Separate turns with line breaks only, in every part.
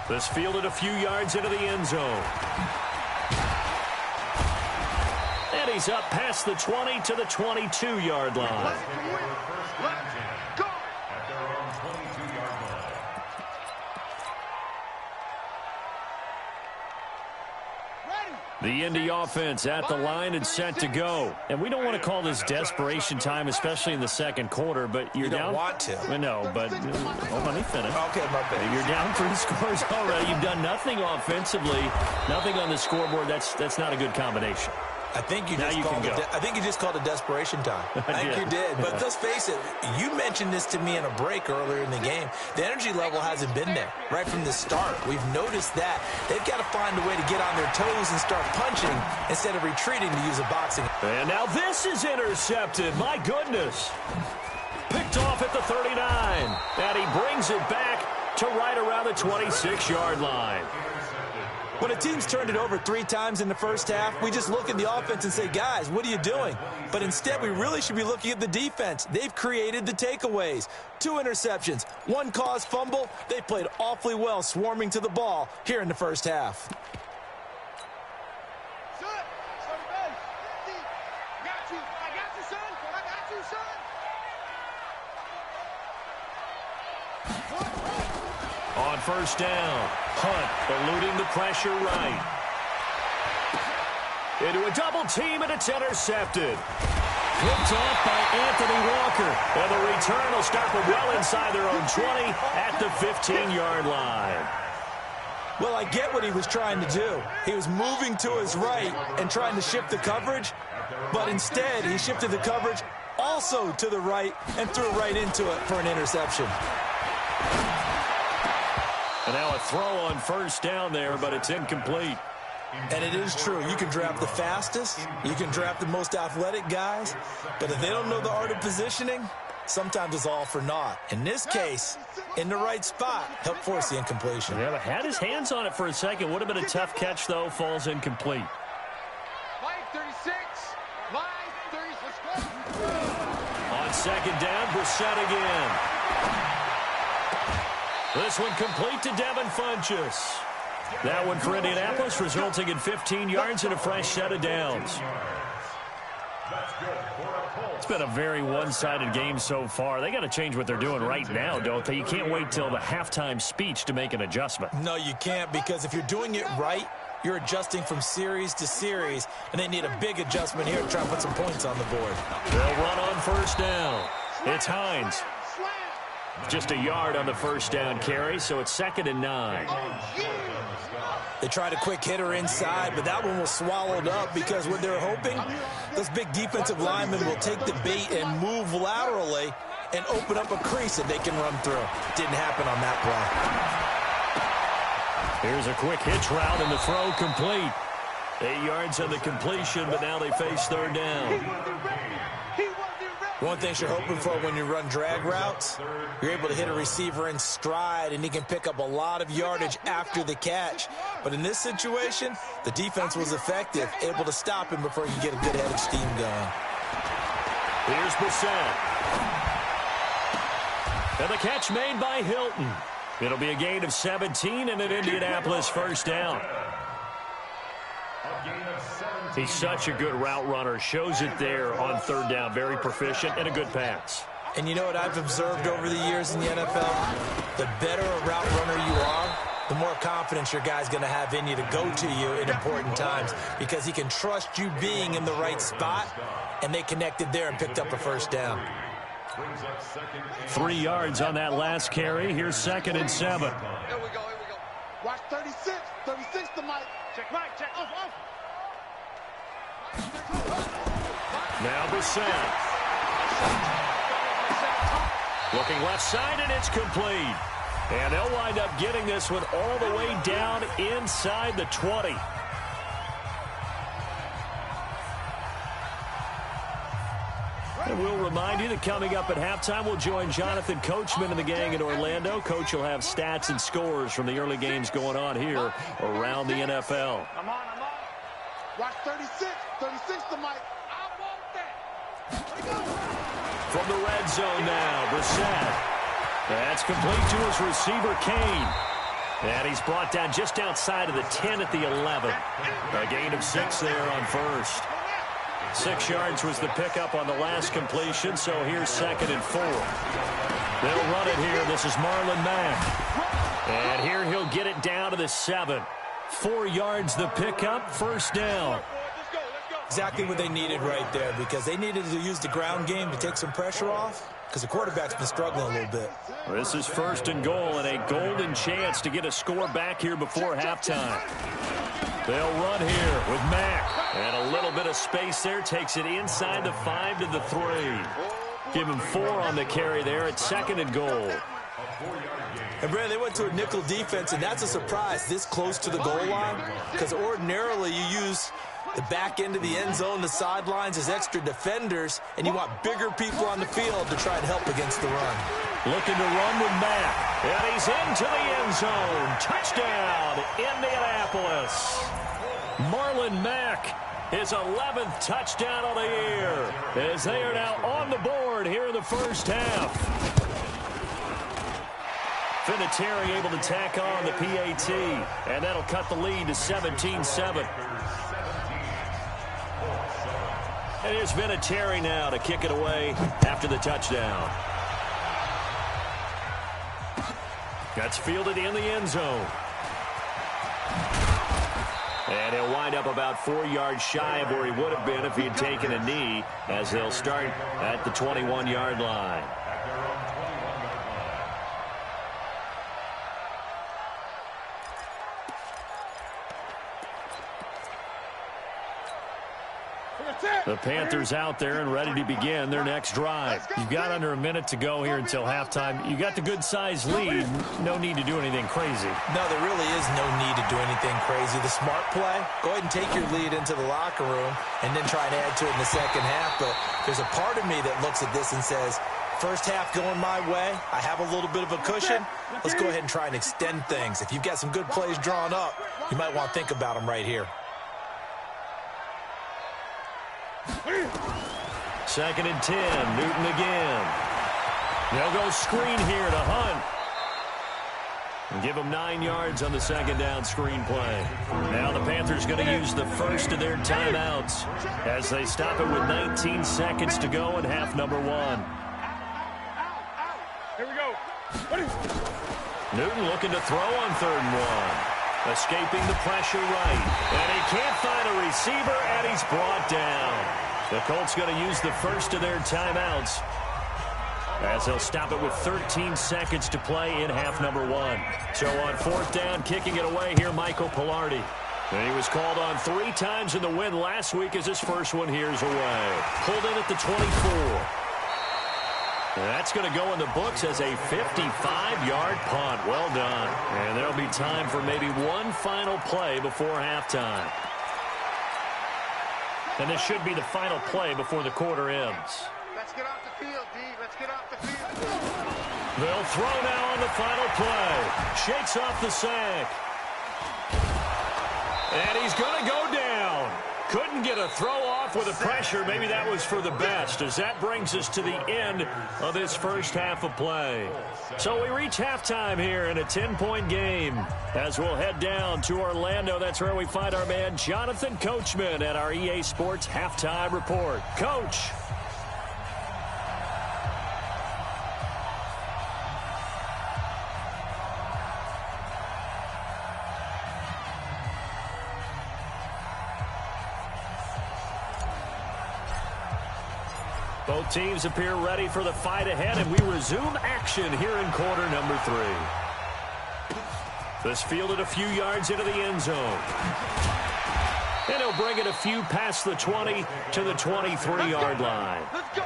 This fielded a few yards into the end zone. And he's up past the 20 to the 22-yard line. The Indy offense at the line and set to go. And we don't want to call this desperation time, especially in the second quarter, but you're down.
You don't want to.
No, but let me finish.
Okay, my bad.
You're down 3 scores already. You've done nothing offensively, nothing on the scoreboard. That's not a good combination.
I think you just called it desperation time. I think you did. But let's face it, you mentioned this to me in a break earlier in the game. The energy level hasn't been there right from the start. We've noticed that. They've got to find a way to get on their toes and start punching instead of retreating to use a boxing.
And now this is intercepted. My goodness. Picked off at the 39. And he brings it back to right around the 26-yard line.
When a team's turned it over 3 times in the first half, we just look at the offense and say, guys, what are you doing? But instead, we really should be looking at the defense. They've created the takeaways. 2 interceptions, 1 caused fumble. They played awfully well swarming to the ball here in the first half.
On first down, Hunt eluding the pressure right. Into a double team, and it's intercepted. Picked off by Anthony Walker. And the return will stop them well inside their own 20 at the 15-yard line.
Well, I get what he was trying to do. He was moving to his right and trying to shift the coverage, but instead he shifted the coverage also to the right and threw right into it for an interception.
And now a throw on first down there, but it's incomplete.
And it is true. You can draft the fastest. You can draft the most athletic guys. But if they don't know the art of positioning, sometimes it's all for naught. In this case, in the right spot, helped force the incompletion.
Yeah, but had his hands on it for a second. Would have been a tough catch, though. Falls incomplete.
Line 36. Line 36.
On second down, Brissett again. This one complete to Devin Funchess. That one for Indianapolis, resulting in 15 yards and a fresh set of downs. It's been a very one-sided game so far. They got to change what they're doing right now, don't they? You can't wait till the halftime speech to make an adjustment.
No, you can't, because if you're doing it right, you're adjusting from series to series, and they need a big adjustment here to try and put some points on the board.
They'll run on first down. It's Hines. Just a yard on the first down carry, so it's 2nd and 9.
They tried a quick hitter inside, but that one was swallowed up because what they're hoping, those big defensive linemen will take the bait and move laterally and open up a crease that they can run through. Didn't happen on that
play. Here's a quick hitch route and the throw complete. 8 yards on the completion, but now they face 3rd down.
One thing you're hoping for when you run drag routes, you're able to hit a receiver in stride, and he can pick up a lot of yardage after the catch. But in this situation, the defense was effective, able to stop him before he could get a good head of steam going.
Here's Brissett. And the catch made by Hilton. It'll be a gain of 17 and an Indianapolis first down. He's such a good route runner. Shows it there on 3rd down. Very proficient and a good pass.
And you know what I've observed over the years in the NFL? The better a route runner you are, the more confidence your guy's going to have in you to go to you in important times, because he can trust you being in the right spot, and they connected there and picked up a first down.
3 yards on that last carry. Here's 2nd and 7.
Here we go. Watch 36. 36 the mic. Check mic. Check. Off.
Now Brissett. Looking left side, and it's complete. And they'll wind up getting this one all the way down inside the 20. And we'll remind you that coming up at halftime, we'll join Jonathan Coachman and the gang in Orlando. Coach will have stats and scores from the early games going on here around the NFL.
I'm on. Watch 36. 36 the mic. I want that.
From the red zone now, Brissett. That's complete to his receiver, Kane. And he's brought down just outside of the 10 at the 11. A gain of 6 there on first. 6 yards was the pickup on the last completion, so here's 2nd and 4. They'll run it here. This is Marlon Mack. And here he'll get it down to the 7. 4 yards the pickup, first down.
Exactly what they needed right there, because they needed to use the ground game to take some pressure off, because the quarterback's been struggling a little bit.
This is 1st and goal, and a golden chance to get a score back here before halftime. They'll run here with Mack. And a little bit of space there, takes it inside the 5 to the 3. Give him 4 on the carry there at 2nd and goal.
And, Brad, they went to a nickel defense, and that's a surprise this close to the goal line, because ordinarily you use the back end of the end zone, the sidelines as extra defenders, and you want bigger people on the field to try and help against the run.
Looking to run with Mack. And he's into the end zone. Touchdown, Indianapolis. Marlon Mack, his 11th touchdown of the year, as they are now on the board here in the first half. Vinatieri able to tack on the PAT, and that'll cut the lead to 17-7. And here's Vinatieri now to kick it away after the touchdown. That's fielded in the end zone. And he'll wind up about 4 yards shy of where he would have been if he had taken a knee, as they'll start at the 21-yard line. The Panthers out there and ready to begin their next drive. You've got under a minute to go here until halftime. You got the good-sized lead. No need to do anything crazy.
No, there really is no need to do anything crazy. The smart play, go ahead and take your lead into the locker room and then try and add to it in the second half. But there's a part of me that looks at this and says, first half going my way, I have a little bit of a cushion. Let's go ahead and try and extend things. If you've got some good plays drawn up, you might want to think about them right here.
2nd and 10, Newton again. They'll go screen here to Hunt. And give him 9 yards on the 2nd down screen play. Now the Panthers going to use the first of their timeouts as they stop it with 19 seconds to go in half number 1.
Here we go.
Newton looking to throw on 3rd and 1. Escaping the pressure right. And he can't find a receiver, and he's brought down. The Colts going to use the first of their timeouts as they'll stop it with 13 seconds to play in half number 1. So on 4th down, kicking it away here, Michael Pilardi. And he was called on 3 times in the win last week as his first one here's away. Pulled in at the 24. And that's going to go in the books as a 55-yard punt. Well done. And there'll be time for maybe one final play before halftime. And this should be the final play before the quarter ends.
Let's get off the field, D. Let's get off the field.
They'll throw now on the final play. Shakes off the sack. And he's going to go down. Couldn't get a throw off with the pressure. Maybe that was for the best, as that brings us to the end of this first half of play. So we reach halftime here in a 10-point game. As we'll head down to Orlando, that's where we find our man Jonathan Coachman at our EA Sports Halftime Report. Coach. Both teams appear ready for the fight ahead, and we resume action here in quarter number 3. This fielded a few yards into the end zone. And he'll bring it a few past the 20 to the 23-yard line.
Let's go.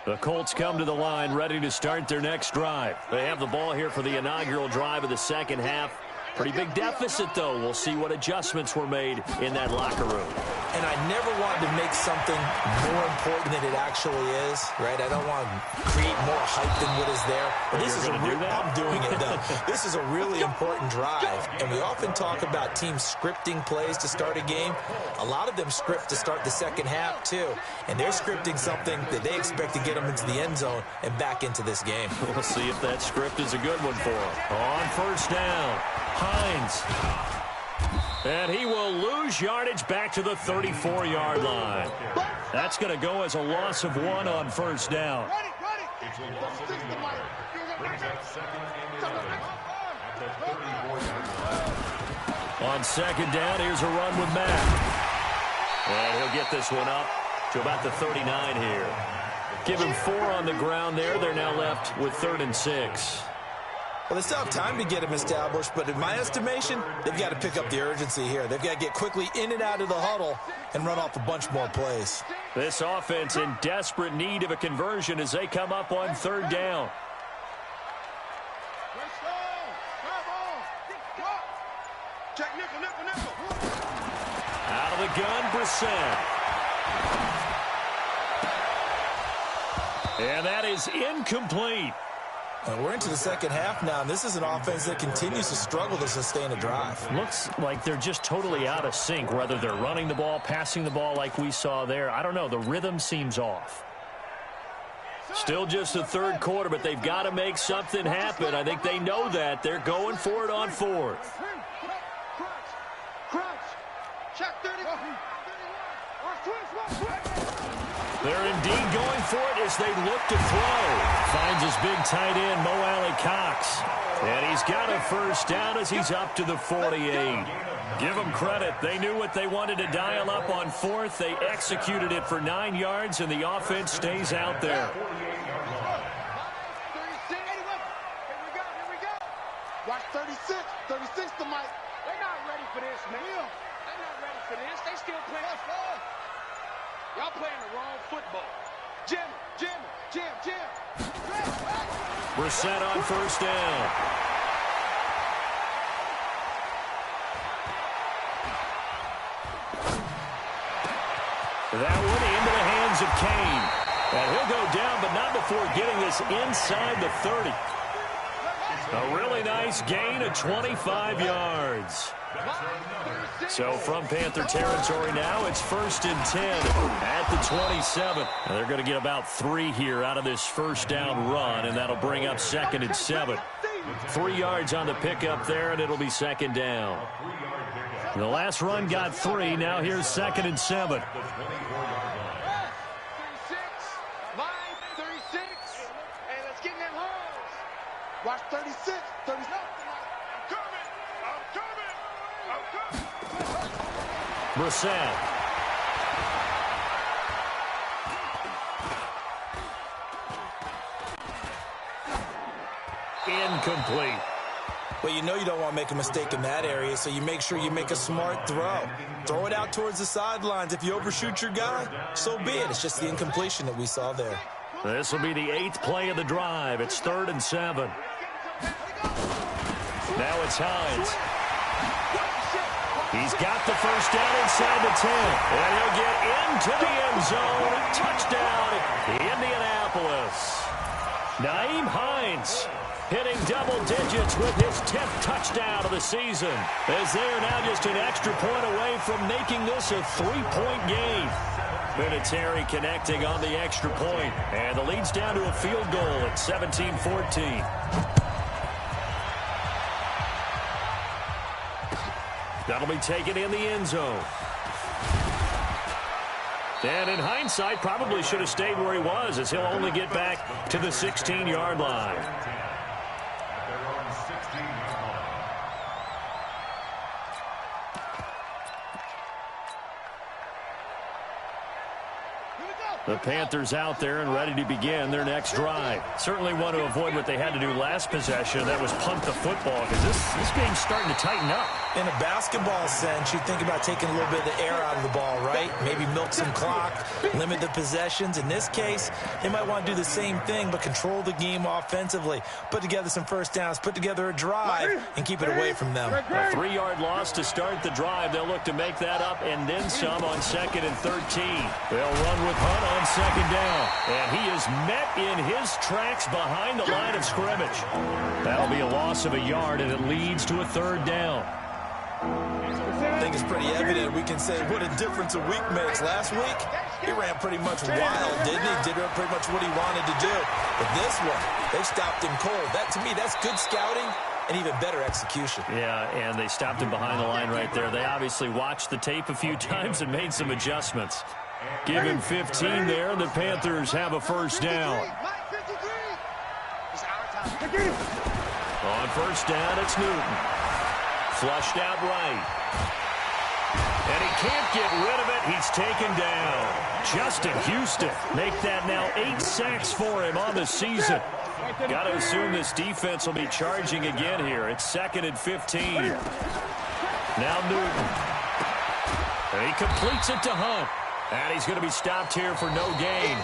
The Colts come to the line ready to start their next drive. They have the ball here for the inaugural drive of the second half. Pretty big deficit, though. We'll see what adjustments were made in that locker room.
and I never wanted to make something more important than it actually is, right? I don't want to create more hype than what is there. But this is I'm doing it, though. This is a really important drive, and we often talk about teams scripting plays to start a game. A lot of them script to start the second half, too, and they're scripting something that they expect to get them into the end zone and back into this game.
We'll see if that script is a good one for them. On first down, Hines. And he will lose yardage back to the 34-yard line. That's going to go as a loss of 1 on first down. On second down, here's a run with Matt. And he'll get this one up to about the 39 here. Give him 4 on the ground there. They're now left with 3rd and 6.
Well, they still have time to get him established, but in my estimation, they've got to pick up the urgency here. They've got to get quickly in and out of the huddle and run off a bunch more plays.
This offense in desperate need of a conversion as they come up on 3rd down. Out of the gun, Brissett. And that is incomplete.
And we're into the second half now, and this is an offense that continues to struggle to sustain a drive.
Looks like they're just totally out of sync, whether they're running the ball, passing the ball like we saw there. I don't know. The rhythm seems off. Still just the 3rd quarter, but they've got to make something happen. I think they know that. They're going for it on 4th. They're indeed going for it as they look to throw. Finds his big tight end, Mo Alley-Cox. And he's got a first down as he's up to the 48. Give them credit. They knew what they wanted to dial up on 4th. They executed it for 9 yards, and the offense stays out there.
Watch 36. 36 to Mike.
They're not ready for this, man. They're not ready for this. They still playing. Y'all playing the wrong football. Jim.
Brissett on first down. That one into the hands of Kane. And he'll go down, but not before getting this inside the 30. A really nice gain of 25 yards. So from Panther territory now, it's 1st and 10 at the 27. And they're going to get about 3 here out of this first down run, and that'll bring up 2nd and 7. 3 yards on the pickup there, and it'll be 2nd down. The last run got 3. Now here's 2nd and 7.
36. Hey, let's get in them holes.
Watch 36. 36.
Brissett. Incomplete.
Well, you know you don't want to make a mistake in that area, so you make sure you make a smart throw. Throw it out towards the sidelines. If you overshoot your guy, so be it. It's just the incompletion that we saw there.
This will be the 8th play of the drive. It's 3rd and 7. Now it's Hines. He's got the first down inside the 10. And he'll get into the end zone. Touchdown, Indianapolis. Nyheim Hines hitting double digits with his 10th touchdown of the season, as they are now just an extra point away from making this a 3-point game. Vinatieri connecting on the extra point, and the lead's down to a field goal at 17-14. That'll be taken in the end zone. And in hindsight, probably should have stayed where he was, as he'll only get back to the 16-yard line. The Panthers out there and ready to begin their next drive. Certainly want to avoid what they had to do last possession. That was punt the football, because this game's starting to tighten up.
In a basketball sense, you think about taking a little bit of the air out of the ball, right? Maybe milk some clock, limit the possessions. In this case, they might want to do the same thing, but control the game offensively. Put together some first downs, put together a drive, and keep it away from them.
A 3-yard loss to start the drive. They'll look to make that up and then some on 2nd and 13. They'll run with Hunt on 2nd down. And he is met in his tracks behind the line of scrimmage. That'll be a loss of a yard, and it leads to a 3rd down.
I think it's pretty evident. We can say what a difference a week makes. Last week, he ran pretty much wild, didn't he? Did pretty much what he wanted to do. But this one, they stopped him cold. That, to me, that's good scouting and even better execution.
Yeah, and they stopped him behind the line right there. They obviously watched the tape a few times and made some adjustments. Give him 15 there. The Panthers have a 1st down. On 1st down, it's Newton. Flushed out right. And he can't get rid of it. He's taken down. Justin Houston make that now 8 sacks for him on the season. Got to assume this defense will be charging again here. It's 2nd and 15. Now Newton. And he completes it to Hunt. And he's going to be stopped here for no gain.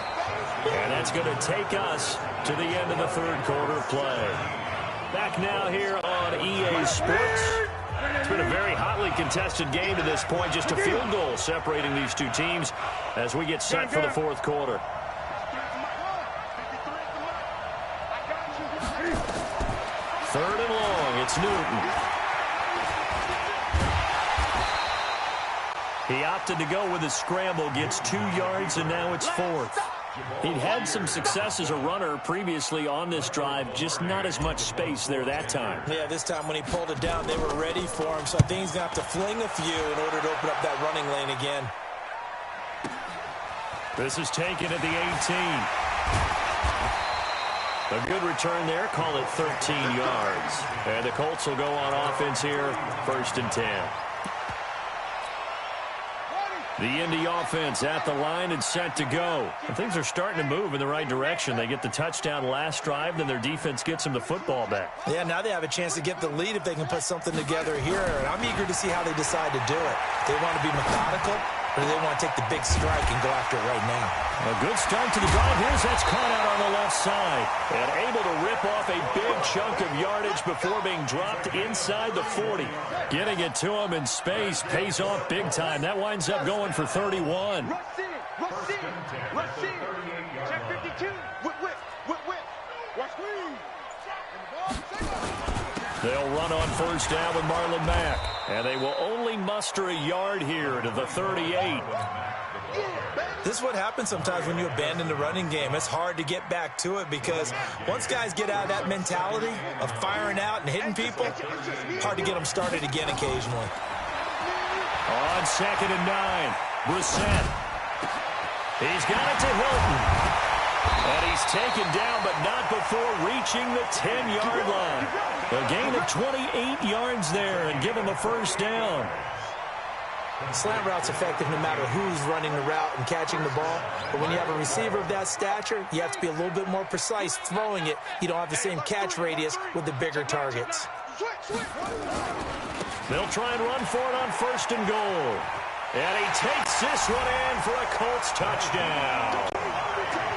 And that's going to take us to the end of the 3rd quarter play. Back now here on EA Sports. It's been a very hotly contested game to this point. Just a field goal separating these two teams as we get set for the 4th quarter. 3rd and long. It's Newton. He opted to go with a scramble, gets 2 yards, and now it's 4th. He'd had some success as a runner previously on this drive, just not as much space there that time.
Yeah, this time when he pulled it down, they were ready for him, so I think he's going to have to fling a few in order to open up that running lane again.
This is taken at the 18. A good return there, call it 13 yards. And the Colts will go on offense here, 1st and 10. The Indy offense at the line and set to go. And things are starting to move in the right direction. They get the touchdown last drive, then their defense gets them the football back.
Yeah, now they have a chance to get the lead if they can put something together here. And I'm eager to see how they decide to do it. They want to be methodical, or do they want to take the big strike and go after it right now?
A good start to the drive. Here's that's caught out on the left side. And able to rip off a big chunk of yardage before being dropped inside the 40. Getting it to him in space pays off big time. That winds up going for 31.
Rush in. Check 52. Whip. Watch squeeze.
They'll run on 1st down with Marlon Mack. And they will only muster a yard here to the 38.
This is what happens sometimes when you abandon the running game. It's hard to get back to it because once guys get out of that mentality of firing out and hitting people, hard to get them started again occasionally.
On 2nd and 9, Brissett. He's got it to Hilton. And he's taken down, but not before reaching the 10-yard line. A gain of 28 yards there and give him a 1st down.
Slant route's effective no matter who's running the route and catching the ball. But when you have a receiver of that stature, you have to be a little bit more precise throwing it. You don't have the same catch radius with the bigger targets.
They'll try and run for it on 1st and goal. And he takes this one in for a Colts touchdown.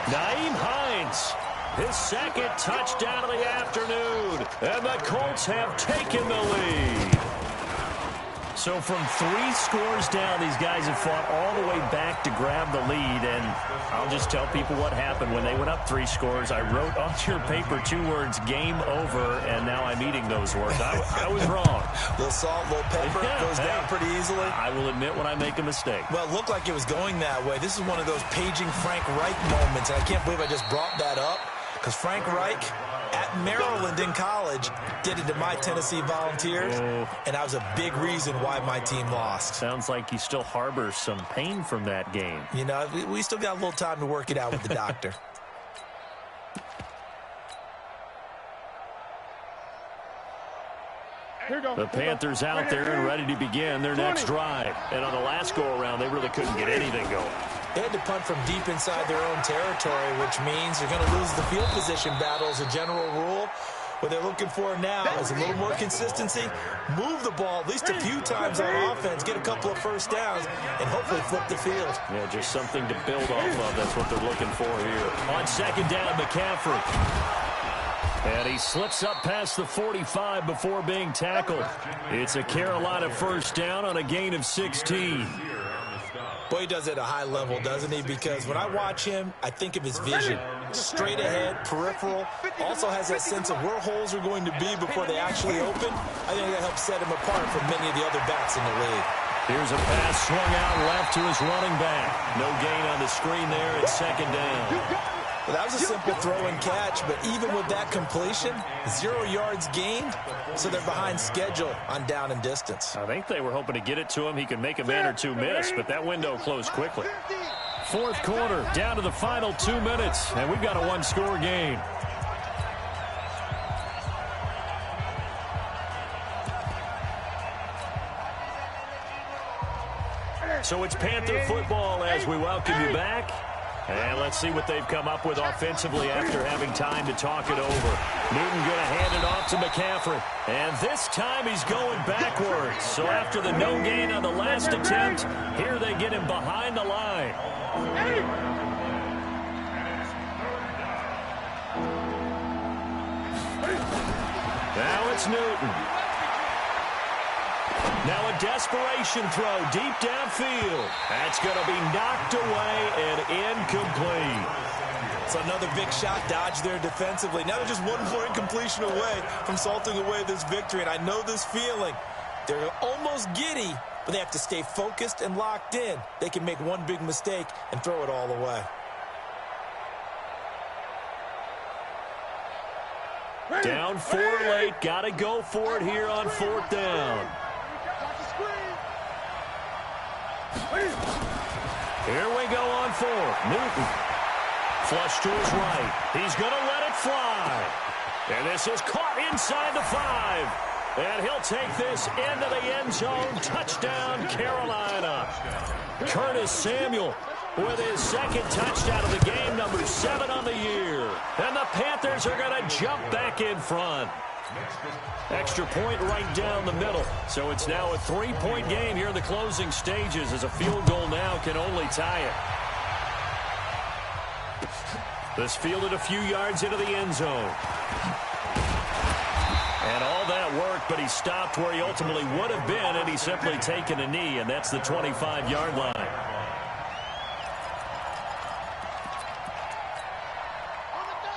Nyheim Hines, his 2nd touchdown of the afternoon. And the Colts have taken the lead. So from 3 scores down, these guys have fought all the way back to grab the lead. And I'll just tell people what happened when they went up 3 scores. I wrote on your paper 2 words, game over, and now I'm eating those words. I was wrong.
A little salt, a little pepper, goes down pretty easily.
I will admit when I make a mistake.
Well, it looked like it was going that way. This is one of those paging Frank Reich moments, and I can't believe I just brought that up because Frank Reich at Maryland in college did it to my Tennessee Volunteers, and that was a big reason why my team lost.
Sounds like you still harbor some pain from that game.
You know, we still got a little time to work it out with the doctor.
The Panthers out there and ready to begin their next drive. And on the last go-around, they really couldn't get anything going.
They had to punt from deep inside their own territory, which means you're going to lose the field position battle as a general rule. What they're looking for now is a little more consistency, move the ball at least a few times on offense, get a couple of first downs, and hopefully flip the field.
Yeah, just something to build off of. That's what they're looking for here. On second down, McCaffrey. And he slips up past the 45 before being tackled. It's a Carolina first down on a gain of 16.
Boy, he does it at a high level, doesn't he? Because when I watch him, I think of his vision. Straight ahead, peripheral. Also has that sense of where holes are going to be before they actually open. I think that helps set him apart from many of the other backs in the league.
Here's a pass swung out left to his running back. No gain on the screen there at second down.
Well, that was a simple throw and catch, but even with that completion, 0 yards gained, so they're behind schedule on down and distance.
I think they were hoping to get it to him. He could make a man or two miss, but that window closed quickly. Fourth quarter, down to the final 2 minutes, and we've got a one-score game. So it's Panther football as we welcome you back. And let's see what they've come up with offensively after having time to talk it over. Newton going to hand it off to McCaffrey. And this time he's going backwards. So after the no gain on the last attempt, here they get him behind the line. Now it's Newton. Now a desperation throw deep downfield. That's going to be knocked away and incomplete.
So another big shot dodge there defensively. Now they're just one more incompletion away from salting away this victory. And I know this feeling. They're almost giddy, but they have to stay focused and locked in. They can make one big mistake and throw it all away.
Down 4 late. Got to go for it here on fourth down. Here we go on fourth. Newton. Flush to his right. He's going to let it fly. And this is caught inside the 5. And he'll take this into the end zone. Touchdown, Carolina. Curtis Samuel with his second touchdown of the game, number 7 on the year. And the Panthers are going to jump back in front. Extra point right down the middle. So it's now a 3-point game here in the closing stages, as a field goal now can only tie it. This fielded a few yards into the end zone. And all that worked, but he stopped where he ultimately would have been, and he's simply taken a knee, and that's the 25-yard line.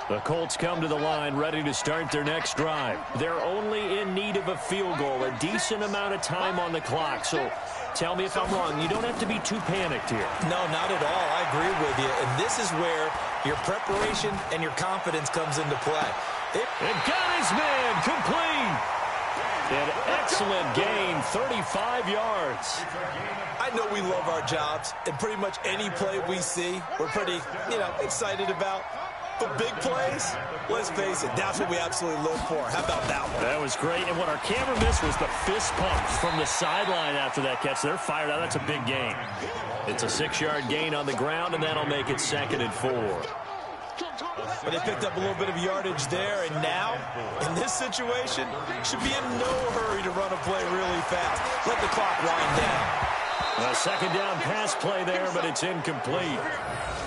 The Colts come to the line ready to start their next drive. They're only in need of a field goal, a decent amount of time on the clock. So tell me if I'm wrong. You don't have to be too panicked here.
No, not at all. I agree with you. And this is where your preparation and your confidence comes into play.
And got his man complete. An excellent gain, 35 yards.
I know we love our jobs, and pretty much any play we see, we're pretty, excited about. But big plays, let's face it, that's what we absolutely live for. How about that one?
That was great. And what our camera missed was the fist pump from the sideline after that catch. They're fired out. That's a big gain. It's a 6-yard gain on the ground, and that'll make it 2nd and 4.
But they picked up a little bit of yardage there, and now, in this situation, should be in no hurry to run a play really fast. Let the clock wind down.
A second down pass play there, but it's incomplete.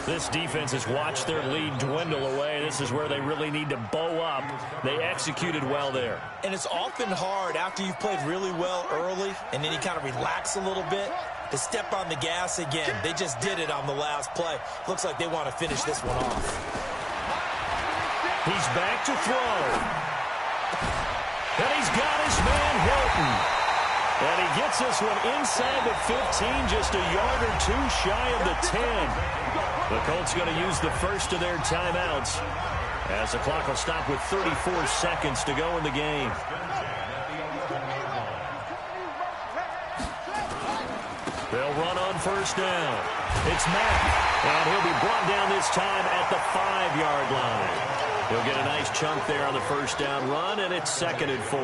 This defense has watched their lead dwindle away. This is where they really need to bow up. They executed well there.
And it's often hard after you've played really well early and then you kind of relax a little bit to step on the gas again. They just did it on the last play. Looks like they want to finish this one off.
He's back to throw. And he's got his man Hilton. And he gets this one inside the 15, just a yard or two shy of the 10. The Colts going to use the first of their timeouts as the clock will stop with 34 seconds to go in the game. They'll run on first down. It's Mack, and he'll be brought down this time at the 5-yard line. He'll get a nice chunk there on the first down run, and it's 2nd and 4.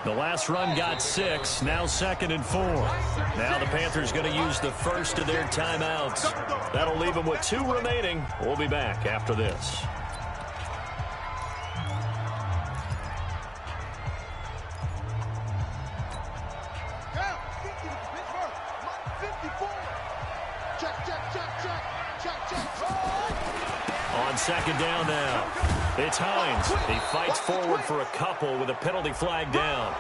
The last run got 6, now 2nd and 4. Now the Panthers going to use the first of their timeouts. That'll leave them with 2 remaining. We'll be back after this. On 2nd down now, it's Hines. He fights forward for a couple with a penalty flag down.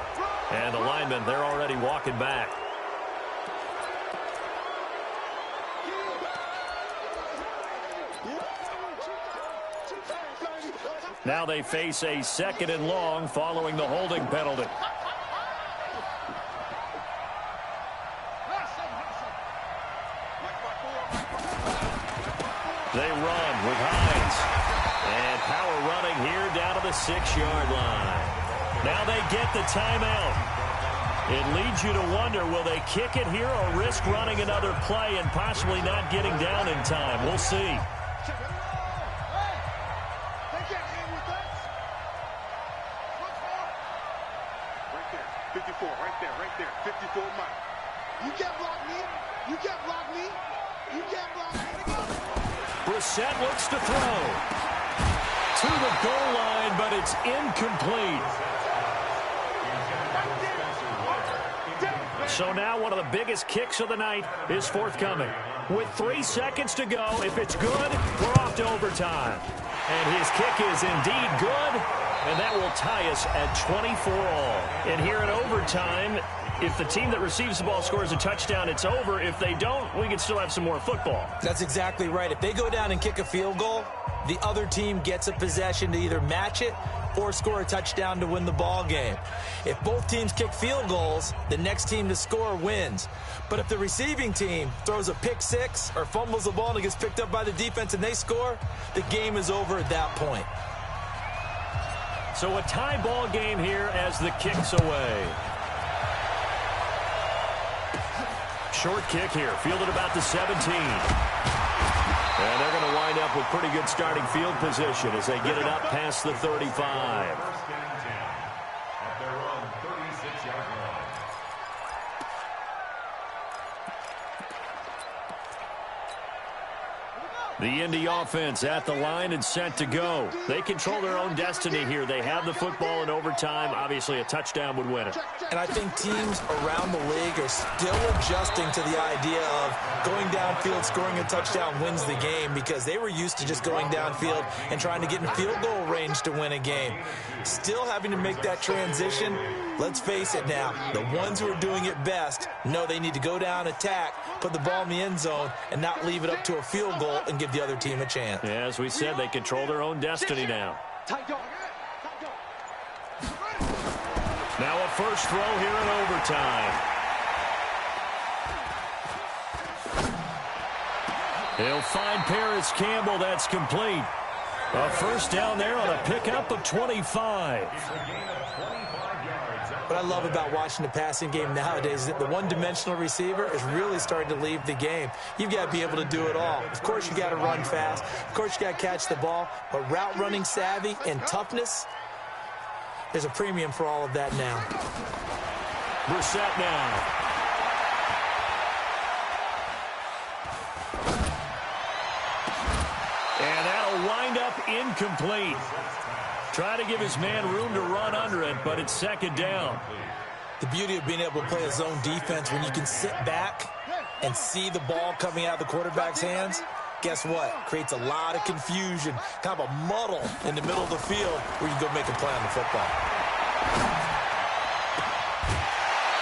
And the linemen, they're already walking back. Now they face a 2nd and long following the holding penalty. They run with Hines. And power running here down to the 6-yard line. Now they get the timeout. It leads you to wonder, will they kick it here or risk running another play and possibly not getting down in time? We'll see.
Right there, 54 Mike. You can't block me. You can't block me. You can't block me.
Brissett looks to throw. To the goal line, but it's incomplete. So now one of the biggest kicks of the night is forthcoming. With 3 seconds to go, if it's good, we're off to overtime. And his kick is indeed good. And that will tie us at 24 all. And here in overtime, if the team that receives the ball scores a touchdown, it's over. If they don't, we can still have some more football.
That's exactly right. If they go down and kick a field goal, the other team gets a possession to either match it or score a touchdown to win the ball game. If both teams kick field goals, the next team to score wins. But if the receiving team throws a pick six or fumbles the ball and it gets picked up by the defense and they score, the game is over at that point.
So a tie ball game here as the kick's away. Short kick here, fielded about the 17. And they're going to wind up with pretty good starting field position as they get it up past the 35. The Indy offense at the line and set to go. They control their own destiny here. They have the football in overtime. Obviously, a touchdown would win it.
And I think teams around the league are still adjusting to the idea of going downfield, scoring a touchdown wins the game, because they were used to just going downfield and trying to get in field goal range to win a game. Still having to make that transition. Let's face it now, the ones who are doing it best know they need to go down, attack, put the ball in the end zone, and not leave it up to a field goal and give the other team a chance.
Yeah, as we said, they control their own destiny now. Now a first throw here in overtime. He'll find Paris Campbell. That's complete. A first down there on a pickup of 25.
What I love about watching the passing game nowadays is that the one-dimensional receiver is really starting to leave the game. You've got to be able to do it all. Of course, you got to run fast. Of course, you got to catch the ball. But route running savvy and toughness, there's a premium for all of that now.
Brissett now. And that'll wind up incomplete. Try to give his man room to run under it, but it's second down.
The beauty of being able to play a zone defense when you can sit back and see the ball coming out of the quarterback's hands, guess what? Creates a lot of confusion, kind of a muddle in the middle of the field where you go make a play on the football.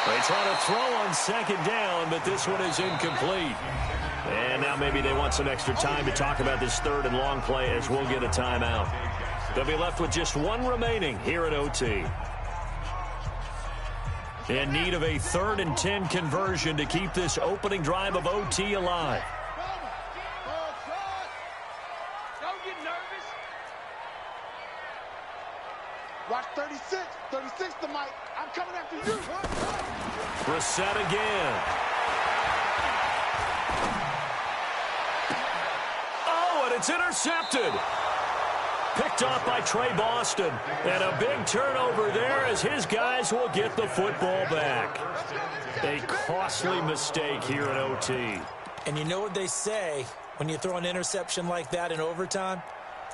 They try to throw on second down, but this one is incomplete. And now maybe they want some extra time to talk about this third and long play as we'll get a timeout. They'll be left with just one remaining here at OT. In need of a 3rd and 10 conversion to keep this opening drive of OT alive.
Don't get nervous.
Watch 36. 36 to Mike. I'm coming after you.
Brissett again. Oh, and it's intercepted. picked off by Trey Boston. And a big turnover there as his guys will get the football back. A costly mistake here in OT.
And you know what they say, when you throw an interception like that in overtime,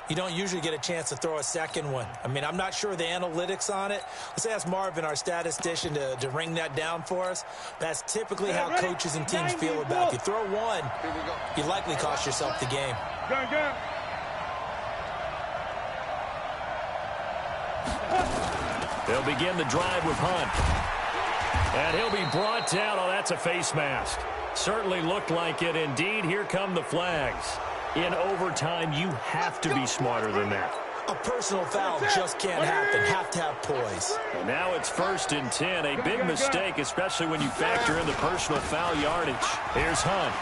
you don't usually get a chance to throw a second one. I mean, I'm not sure the analytics on it. Let's ask Marvin, our statistician, to ring that down for us. That's typically how coaches and teams feel about it. If you throw one, you likely cost yourself the game.
They'll begin the drive with Hunt. And he'll be brought down. Oh, that's a face mask. Certainly looked like it. Indeed, here come the flags. In overtime, you have to be smarter than that.
A personal foul just can't happen. Have to have poise.
And now it's 1st and 10. A big mistake, especially when you factor in the personal foul yardage. Here's Hunt.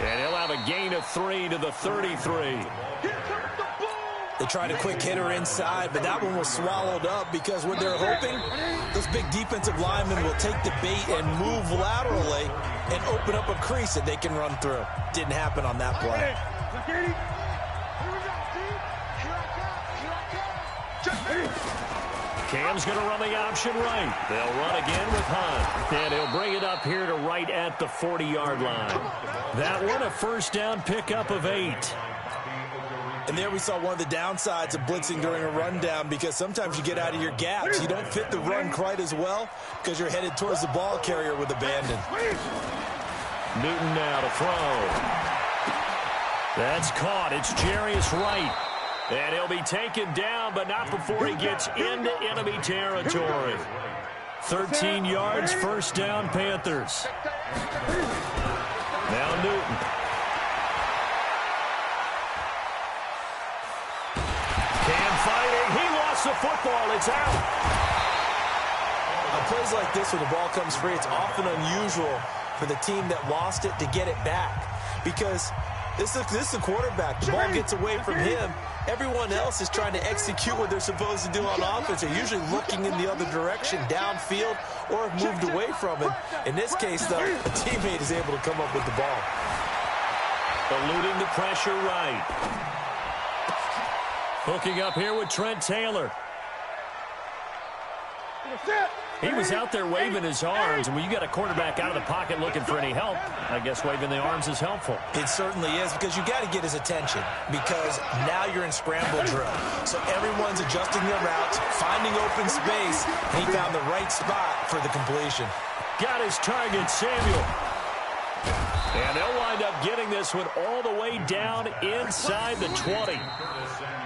And he'll have a gain of 3 to the 33.
They tried a quick hitter inside, but that one was swallowed up because what they're hoping, those big defensive linemen will take the bait and move laterally and open up a crease that they can run through. Didn't happen on that play.
Cam's going to run the option right. They'll run again with Hunt. And he'll bring it up here to right at the 40-yard line. That one a first down pickup of 8.
And there we saw one of the downsides of blitzing during a rundown, because sometimes you get out of your gaps. You don't fit the run quite as well because you're headed towards the ball carrier with abandon.
Newton now to throw. That's caught. It's Jarius Wright. And he'll be taken down, but not before he gets into enemy territory. 13 yards, first down, Panthers. Now Newton. He lost the football. It's out.
On plays like this, when the ball comes free, it's often unusual for the team that lost it to get it back, because this is a quarterback. The ball gets away from him. Everyone else is trying to execute what they're supposed to do on offense. They're usually looking in the other direction, downfield, or have moved away from it. In this case, though, a teammate is able to come up with the ball.
Eluding the pressure right. Hooking up here with Trent Taylor. He was out there waving his arms, and when you got a quarterback out of the pocket looking for any help, I guess waving the arms is helpful.
It certainly is, because you got to get his attention, because now you're in scramble drill. So everyone's adjusting their routes, finding open space, and he found the right spot for the completion.
Got his target, Samuel. And they'll wind up getting this one all the way down inside the 20.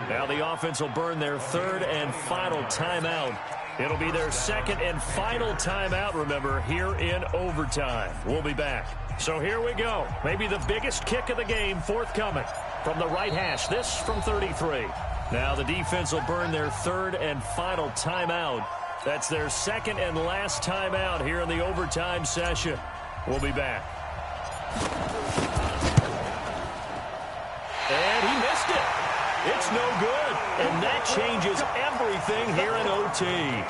Now the offense will burn their 3rd and final timeout. It'll be their 2nd and final timeout, remember, here in overtime. We'll be back. So here we go. Maybe the biggest kick of the game forthcoming from the right hash. This from 33. Now the defense will burn their 3rd and final timeout. That's their 2nd and last timeout here in the overtime session. We'll be back. And he missed it. It's no good. And that changes everything here in OT.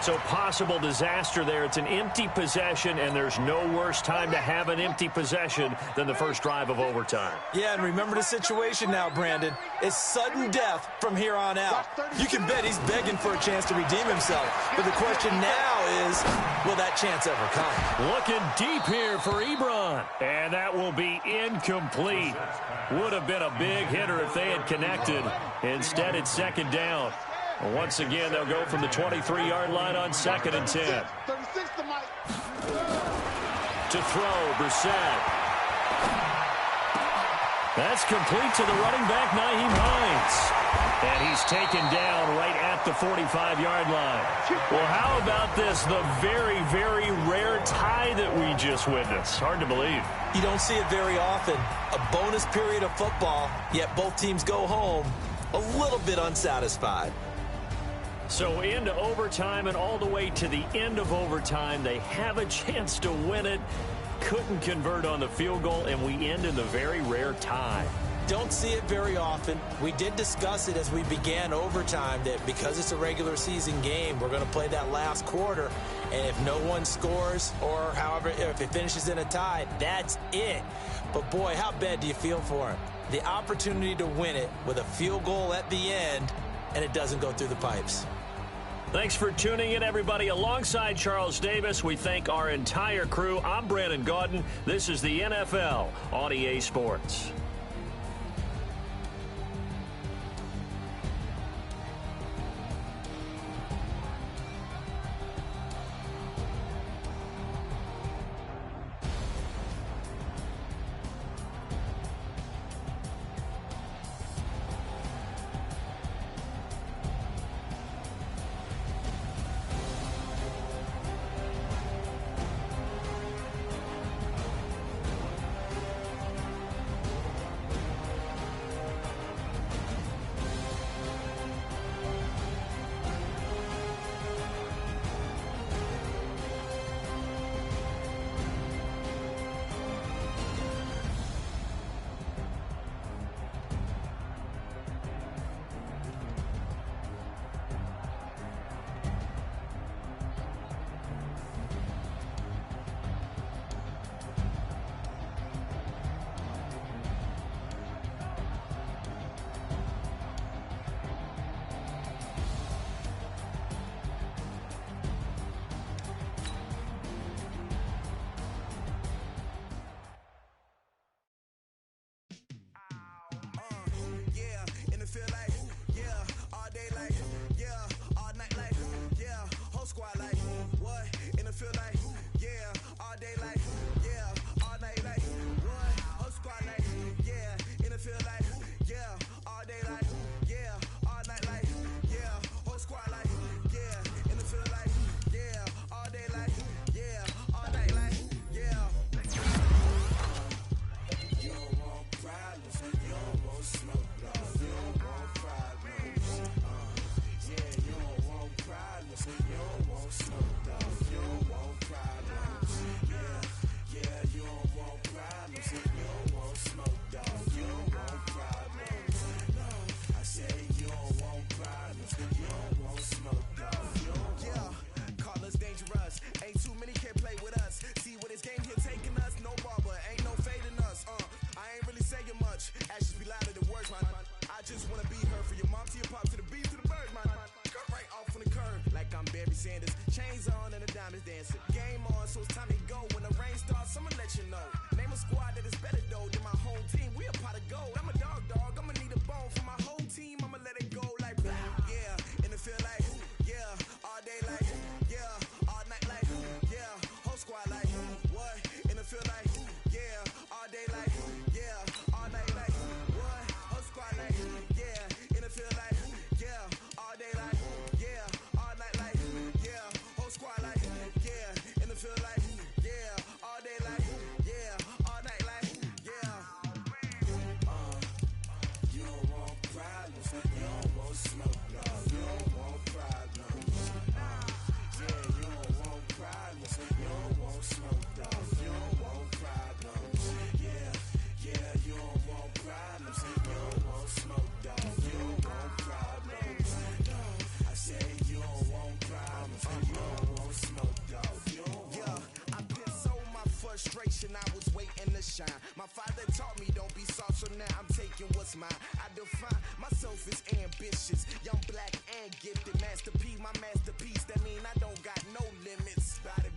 So possible disaster there. It's an empty possession, and there's no worse time to have an empty possession than the first drive of overtime.
Yeah, and remember the situation now, Brandon. It's sudden death from here on out. You can bet he's begging for a chance to redeem himself. But the question now is, will that chance ever come?
Looking deep here for Ebron. And that will be incomplete. Would have been a big hitter if they had connected. Instead, it's 2nd down. Once again, they'll go from the 23-yard line on 2nd and 10. To throw, Brissett. That's complete to the running back, Nyheim Hines. And he's taken down right at the 45-yard line. Well, how about this? The very, very rare tie that we just witnessed. Hard to believe.
You don't see it very often. A bonus period of football, yet both teams go home a little bit unsatisfied.
So into overtime, and all the way to the end of overtime, they have a chance to win it. Couldn't convert on the field goal, and we end in the very rare tie.
Don't see it very often. We did discuss it as we began overtime, that because it's a regular season game, we're going to play that last quarter. And if no one scores, or however, if it finishes in a tie, that's it. But boy, how bad do you feel for him? the opportunity to win it with a field goal at the end, and it doesn't go through the pipes.
Thanks for tuning in, everybody. Alongside Charles Davis, we thank our entire crew. I'm Brandon Gaudin. This is the NFL on EA Sports.
I was waiting to shine. My father taught me don't be soft, so now I'm taking what's mine. I define myself as ambitious, young, black, and gifted. Master P, my masterpiece. That mean I don't got no limits. Bout it,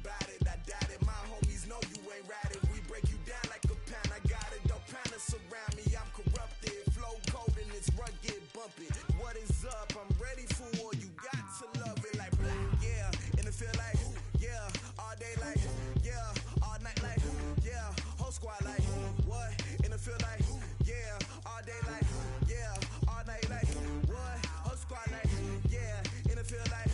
I doubt it. My homies know you ain't right it. We break you down like a pound. I got it, don't pound us around me. I'm corrupted, flow cold and it's rugged, bumpy. What is up? I'm ready for war. You got to love it like black, yeah. And it feel like, yeah, all day like, yeah, all night like, yeah, whole squad like, what? And it feel like, yeah, all day like, yeah, all night like, what? Whole squad like, yeah, and it feel like,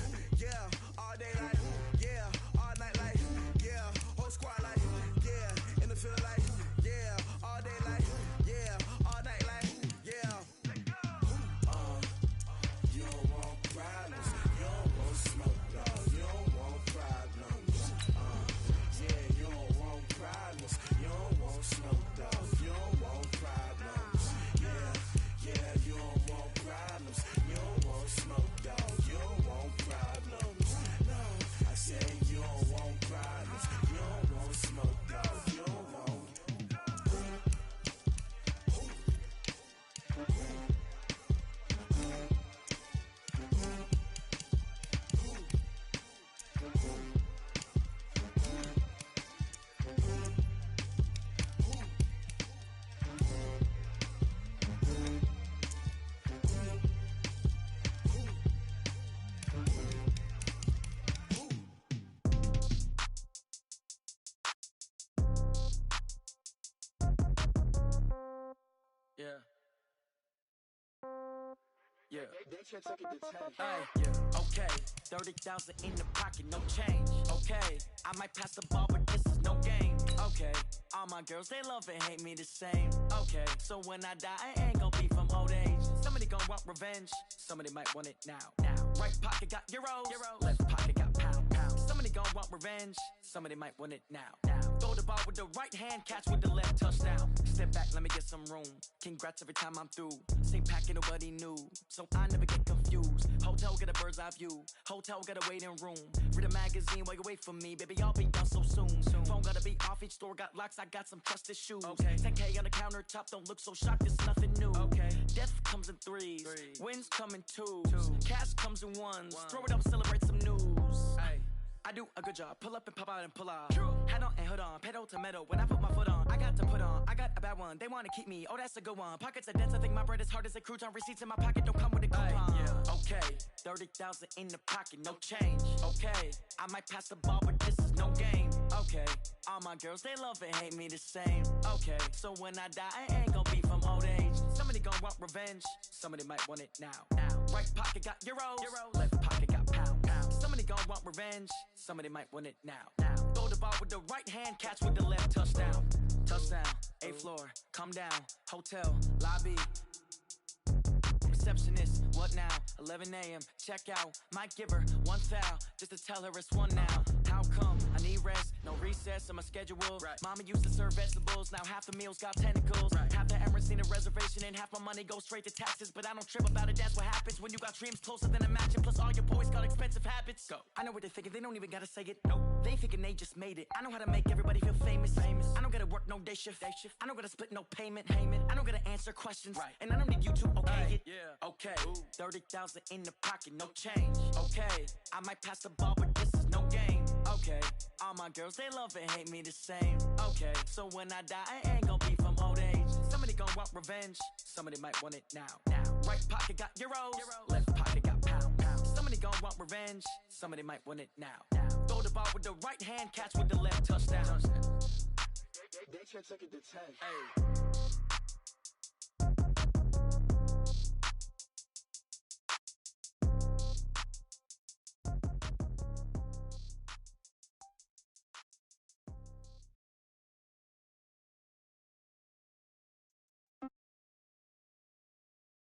Yeah.
They should take it to 10.
Hey, yeah. Okay. 30,000 in the pocket, no change. Okay. I might pass the ball, but this is no game. Okay. All my girls, they love and hate me the same. Okay. So when I die, I ain't gon' be from old age. Somebody gon' want revenge. Somebody might want it now. Right pocket got euros. Left pocket got pound. Somebody gon' want revenge. Somebody might want it now. Throw the ball with the right hand, catch with the left, touchdown. Step back, let me get some room. Congrats every time I'm through. Same packet, nobody knew, so I never get confused. Hotel get a bird's eye view. Hotel got a waiting room. Read a magazine while you wait for me, baby. I'll be done so soon. Phone gotta be off, each store got locks. I got some trusted shoes. 10K on the countertop, don't look so shocked. It's nothing new. Death comes in threes. Wins come in twos. Cash comes in ones. Throw it up, celebrate some news. I do a good job. Pull up and pop out and pull off. Head on and hood on. Pedal to metal. When I put my foot on, I got to put on. I got a bad one. They want to keep me. Oh, that's a good one. Pockets are dense. I think my bread is hard as a crouton. Receipts in my pocket don't come with a coupon. Okay. 30,000 in the pocket. No change. Okay. I might pass the ball, but this is no game. Okay. All my girls, they love and hate me the same. Okay. So when I die, I ain't gon' be from old age. Somebody gon' want revenge. Somebody might want it now. Right pocket got euros. Left pocket got pound. Somebody gon' want revenge. Somebody might want it now. Throw the ball with the right hand, catch with the left, touchdown. Touchdown, 8th floor, come down, hotel, lobby. Receptionist, what now? 11 a.m., check out. Might give her one foul, just to tell her it's one now. How come? I need rest, no recess in my schedule. Mama used to serve vegetables, now half the meals got tentacles. Half the Emirates need a reservation and half my money goes straight to taxes. But I don't trip about it, that's what happens when you got dreams closer than a mansion. Plus all your boys got expensive habits. Go. I know what they're thinking, they don't even gotta say it. Nope. They thinking they just made it. I know how to make everybody feel famous. I don't gotta work no day shift. I don't gotta split no payment. I don't gotta answer questions. And I don't need you to okay it. Okay. 30,000 in the pocket, no change. Okay. I might pass the ball, but this is no game. Okay. All my girls, they love and hate me the same. Okay. So when I die, I ain't gon' be from old age. Somebody gon' want revenge. Somebody might want it now. Right pocket got euros. Left pocket got pound. Somebody gon' want revenge. Somebody might want it now. Throw the ball with the right hand, catch with the left, touchdown.
They should take it to 10.